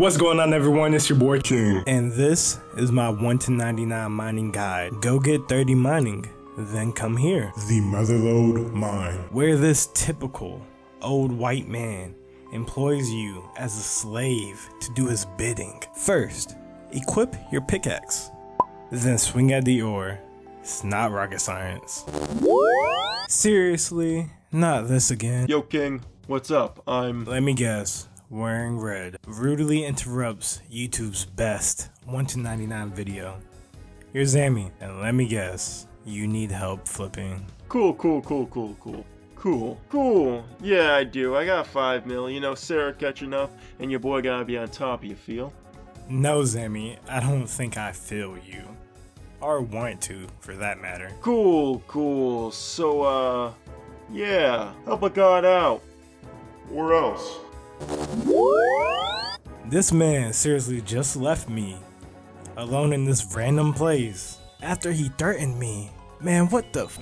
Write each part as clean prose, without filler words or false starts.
What's going on, everyone? It's your boy Kyang, and this is my 1 to 99 mining guide. Go get 30 mining, then come here. The Motherlode Mine, where this typical old white man employs you as a slave to do his bidding. First, equip your pickaxe, then swing at the ore. It's not rocket science. Seriously, not this again. Yo King, what's up? Let me guess. Wearing red rudely interrupts YouTube's best 1 to 99 video. You're Zammy, and let me guess, you need help flipping. Cool. Yeah, I do. I got 5 mil. You know, Sarah catching up, and your boy gotta be on top. You feel? No, Zammy, I don't think I feel you, or want to, for that matter. Cool. So, yeah, help a god out. Where else? This man seriously just left me alone in this random place after he threatened me. Man, what the f?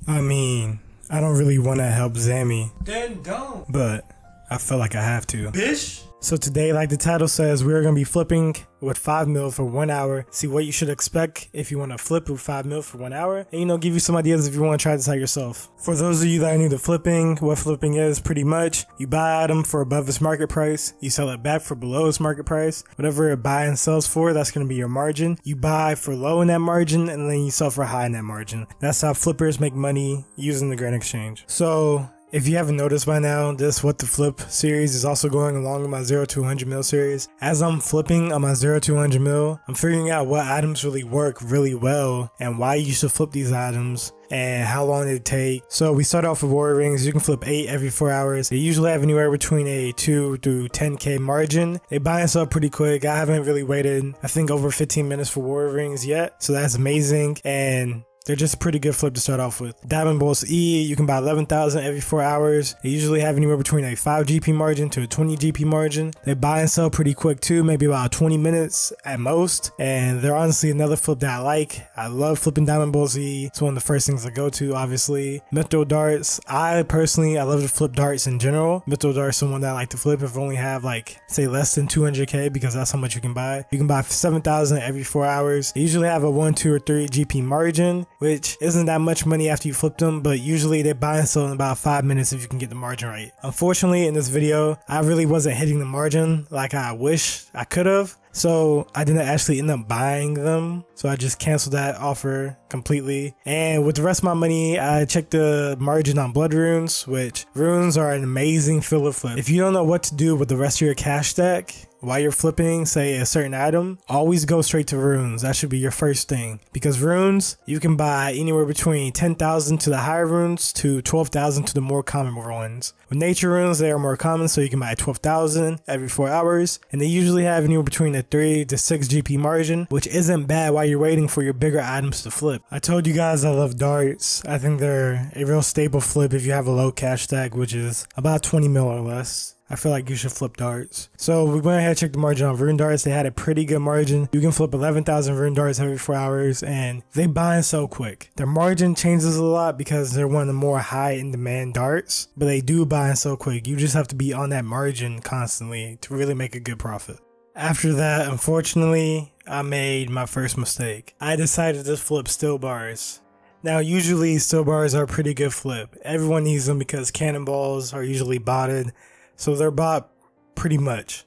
I mean, I don't really want to help Zammy. Then don't. But I feel like I have to. Bitch. So today, like the title says, we're going to be flipping with 5 mil for 1 hour. See what you should expect if you want to flip with 5 mil for 1 hour. And, you know, give you some ideas if you want to try this out yourself. For those of you that are new to flipping, what flipping is pretty much, you buy an item for above its market price. You sell it back for below its market price. Whatever it buy and sells for, that's going to be your margin. You buy for low in that margin, and then you sell for high in that margin. That's how flippers make money using the Grand Exchange. So if you haven't noticed by now, this What the Flip series is also going along with my 0 to 100 mil series. As I'm flipping on my 0 to 100 mil, I'm figuring out what items really work really well and why you should flip these items and how long it take. So we start off with warrior rings. You can flip 8 every 4 hours. They usually have anywhere between a 2 to 10k margin. They buy and sell pretty quick. I haven't really waited, I think, over 15 minutes for warrior rings yet. So that's amazing. And they're just a pretty good flip to start off with. Diamond Bolts E, you can buy 11,000 every 4 hours. They usually have anywhere between a 5 GP margin to a 20 GP margin. They buy and sell pretty quick too, maybe about 20 minutes at most. And they're honestly another flip that I like. I love flipping Diamond Bolts E. It's one of the first things I go to, obviously. Meadow Darts, I love to flip darts in general. Meadow Darts is the one that I like to flip if I only have, like, say less than 200k, because that's how much you can buy. You can buy 7,000 every 4 hours. They usually have a 1, 2, or 3 GP margin, which isn't that much money after you flip them, but usually they buy and sell in about 5 minutes if you can get the margin right. Unfortunately, in this video, I really wasn't hitting the margin like I wish I could have, so I didn't actually end up buying them. So I just canceled that offer completely. And with the rest of my money, I checked the margin on blood runes, which runes are an amazing filler flip. If you don't know what to do with the rest of your cash stack while you're flipping, say, a certain item, always go straight to runes. That should be your first thing, because runes, you can buy anywhere between 10,000 to the higher runes to 12,000 to the more common ones. With nature runes, they are more common, so you can buy 12,000 every 4 hours, and they usually have anywhere between a 3 to 6 GP margin, which isn't bad while you're waiting for your bigger items to flip. I told you guys I love darts. I think they're a real staple flip if you have a low cash stack, which is about 20 mil or less. I feel like you should flip darts. So we went ahead and checked the margin on rune darts. They had a pretty good margin. You can flip 11,000 rune darts every 4 hours, and they buy and sell quick. Their margin changes a lot because they're one of the more high in demand darts, but they do buy and sell quick. You just have to be on that margin constantly to really make a good profit. After that, unfortunately, I made my first mistake. I decided to flip still bars. Now, usually still bars are a pretty good flip. Everyone needs them because cannonballs are usually botted, so they're bought pretty much.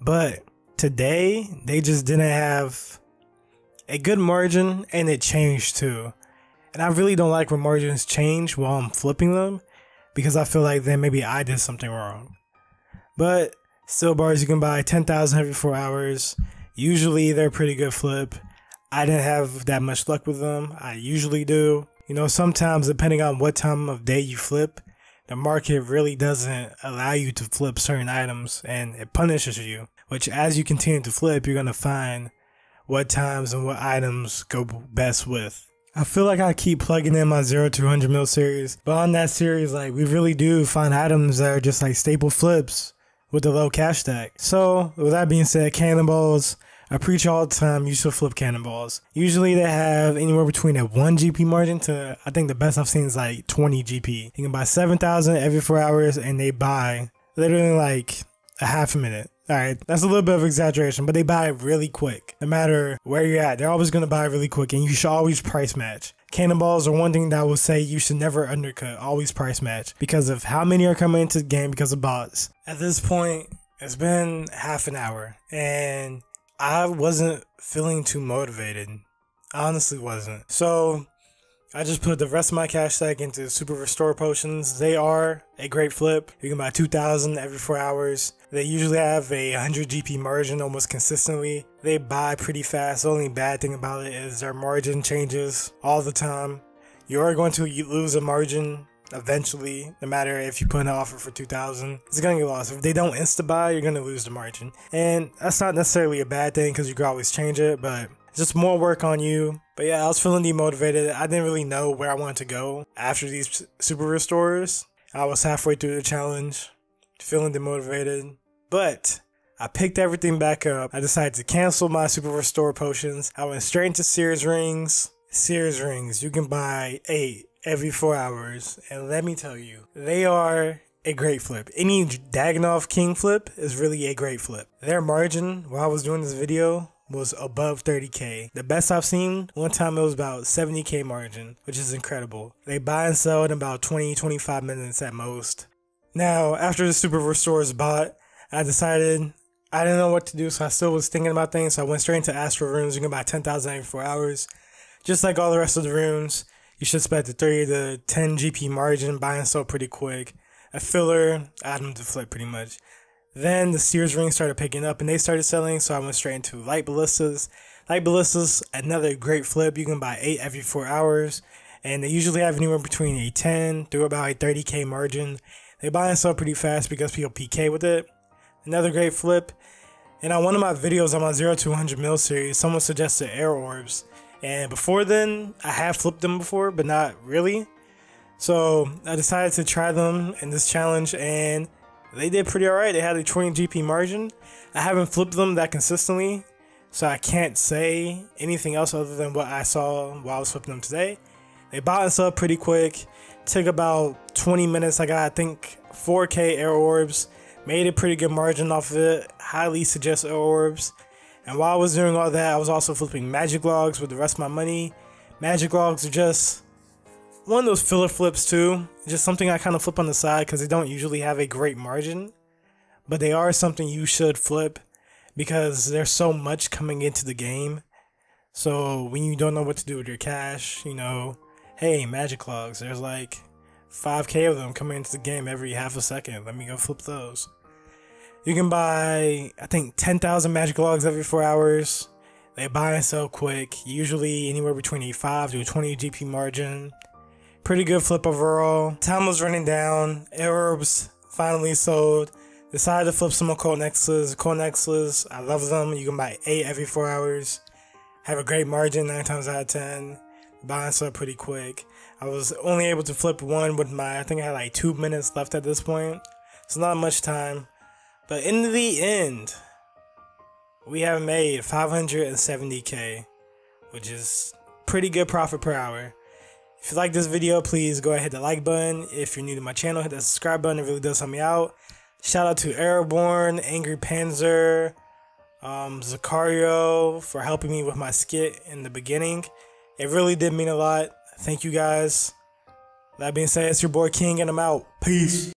But today, they just didn't have a good margin, and it changed too. And I really don't like when margins change while I'm flipping them, because I feel like then maybe I did something wrong. But still bars, you can buy 10,000 every 4 hours. Usually they're a pretty good flip. I didn't have that much luck with them. I usually do. You know, sometimes depending on what time of day you flip, the market really doesn't allow you to flip certain items, and it punishes you, which as you continue to flip, you're going to find what times and what items go best with. I feel like I keep plugging in my 0 to 100 mil series, but on that series, like, we really do find items that are just like staple flips with the low cash stack. So with that being said, Cannonballs, I preach all the time, you should flip cannonballs. Usually they have anywhere between a 1 GP margin to, I think the best I've seen is like 20 GP. You can buy 7,000 every 4 hours and they buy literally like a half a minute. Alright, that's a little bit of exaggeration, but they buy it really quick. No matter where you're at, they're always going to buy really quick, and you should always price match. Cannonballs are one thing that I will say you should never undercut, always price match, because of how many are coming into the game because of bots. At this point, it's been half an hour, and I wasn't feeling too motivated. I honestly wasn't. So I just put the rest of my cash stack into Super Restore Potions. They are a great flip. You can buy 2,000 every 4 hours. They usually have a 100 GP margin almost consistently. They buy pretty fast. The only bad thing about it is their margin changes all the time. You are going to lose a margin eventually, no matter if you put an offer for 2,000. It's going to get lost. If they don't insta-buy, you're going to lose the margin. And that's not necessarily a bad thing because you can always change it, but just more work on you. But yeah, I was feeling demotivated. I didn't really know where I wanted to go after these super restorers. I was halfway through the challenge, feeling demotivated. But I picked everything back up. I decided to cancel my super restore potions. I went straight into Sears rings. Sears rings, you can buy 8 every 4 hours. And let me tell you, they are a great flip. Any Daganov King flip is really a great flip. Their margin while I was doing this video was above 30k. The best I've seen, one time it was about 70k margin, which is incredible. They buy and sell in about 20-25 minutes at most. Now, after the super restores bought, I decided I didn't know what to do, so I still was thinking about things, so I went straight into Astro runes. You can buy 10,000 every 4 hours. Just like all the rest of the runes, you should expect a 30 to 10 GP margin, buy and sell pretty quick. A filler item to flip pretty much. Then the Sears rings started picking up and they started selling, so I went straight into Light Ballistas. Light Ballistas, another great flip. You can buy 8 every 4 hours, and they usually have anywhere between a 10 through about a 30k margin. They buy and sell pretty fast because people PK with it. Another great flip. And on one of my videos on my 0 to 100 mil series, someone suggested Arrow Orbs. And before then, I have flipped them before, but not really. So I decided to try them in this challenge, and they did pretty alright. They had a 20 GP margin. I haven't flipped them that consistently, so I can't say anything else other than what I saw while I was flipping them today. They bought and sold pretty quick. Took about 20 minutes. I got, I think, 4k Arrow Orbs. Made a pretty good margin off of it. Highly suggest Arrow Orbs. And while I was doing all that, I was also flipping Magic Logs with the rest of my money. Magic Logs are just one of those filler flips too. Just something I kind of flip on the side because they don't usually have a great margin. But they are something you should flip because there's so much coming into the game. So when you don't know what to do with your cash, you know, hey, Magic Logs, there's like 5k of them coming into the game every half a second. Let me go flip those. You can buy, I think, 10,000 Magic Logs every 4 hours. They buy and sell quick, usually anywhere between a 5 to a 20 GP margin. Pretty good flip overall. Time was running down. Orbs finally sold. Decided to flip some occult necklaces. Occult necklaces, I love them. You can buy 8 every 4 hours. Have a great margin 9 times out of 10. Buy and sell pretty quick. I was only able to flip one with my, I think I had like 2 minutes left at this point. So not much time. But in the end, we have made 570k, which is pretty good profit per hour. If you like this video, please go ahead and hit the like button. If you're new to my channel, hit the subscribe button. It really does help me out. Shout out to arrowborn, Angrypanzer, zikiro for helping me with my skit in the beginning. It really did mean a lot. Thank you guys. That being said, it's your boy King and I'm out. Peace.